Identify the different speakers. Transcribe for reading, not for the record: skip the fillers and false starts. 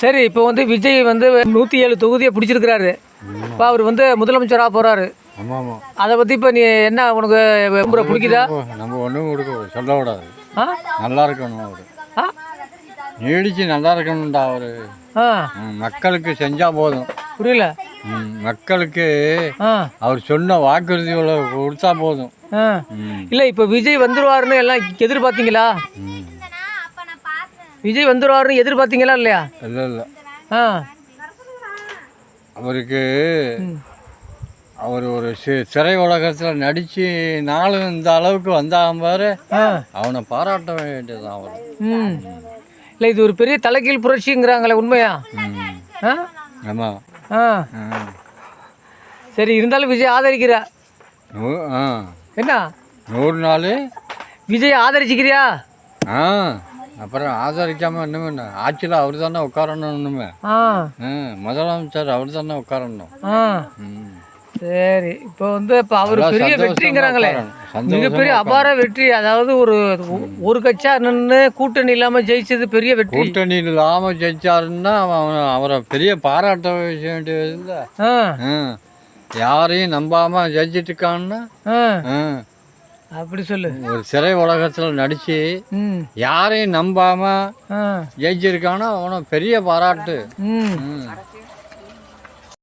Speaker 1: சரி, இப்போ வந்து விஜய் வந்து 107 தொகுதியை பிடிச்சிருக்கிறாரு. இப்போ அவர் வந்து முதலமைச்சராக போகிறாரு.
Speaker 2: ஆமாம் ஆமாம்.
Speaker 1: அதை பற்றி இப்போ நீ என்ன உனக்கு விரும்புகிற பிடிக்குதா?
Speaker 2: நம்ம ஒன்றும் கொடுக்க சொல்லக்கூடாது.
Speaker 1: ஆ
Speaker 2: நல்லா இருக்கணும் அவர்.
Speaker 1: ஆ
Speaker 2: நீடிச்சு நல்லா இருக்கணும்டா அவர்.
Speaker 1: ஆ
Speaker 2: மக்களுக்கு செஞ்சால் போதும்.
Speaker 1: புரியல.
Speaker 2: மக்களுக்கு
Speaker 1: ஆ
Speaker 2: அவர் சொன்ன வாக்குறுதிகளை கொடுத்தா போதும்.
Speaker 1: ஆ இல்லை, இப்போ விஜய் வந்துருவாருன்னு எல்லாம் எதிர்பார்த்தீங்களா? விஜய் வந்துருவாருன்னு எதிர்பார்த்தீங்களா இல்லையா?
Speaker 2: இல்லை இல்லை,
Speaker 1: ஆ
Speaker 2: அவருக்கு அவர் ஒரு திரை உலகத்தில் நடித்து நாளும் இந்த அளவுக்கு வந்தாங்க பாரு, அவனை பாராட்ட வேண்டியதுதான் அவர்.
Speaker 1: இல்லை, இது ஒரு பெரிய தலைகீழ் புரட்சிங்கிறாங்களே, உண்மையா? ஆ
Speaker 2: ஆமாம்.
Speaker 1: ஆ சரி, இருந்தாலும் விஜய் ஆதரிக்கிற என்ன
Speaker 2: 100 நாள்
Speaker 1: விஜய் ஆதரிச்சுக்கிறியா?
Speaker 2: அப்புறம் ஆதரிக்காமல் இன்னுமே என்ன ஆட்சியில் அவர் தானே உட்காரணும். இன்னுமே முதலமைச்சர் அவர் தானே உட்காரணும்.
Speaker 1: சரி, இப்போ வந்து இப்போ அவர் பெரிய வெற்றிங்கிறாங்களே, மிகப்பெரிய அபார வெற்றி. அதாவது ஒரு கட்சியா நின்று கூட்டணி இல்லாமல் ஜெயிச்சது பெரிய வெற்றி.
Speaker 2: கூட்டணி இல்லாமல் ஜெயிச்சாருன்னா அவரை பெரிய பாராட்ட வேண்டியது இல்லை. யாரையும் நம்பாமல் ஜெயிச்சிட்டு இருக்கான்னா
Speaker 1: அப்படி சொல்லு.
Speaker 2: ஒரு சிறை உலகத்தில் நடிச்சு யாரையும் நம்பாமல் ஜெயிச்சிருக்கான்னா அவனை பெரிய பாராட்டு.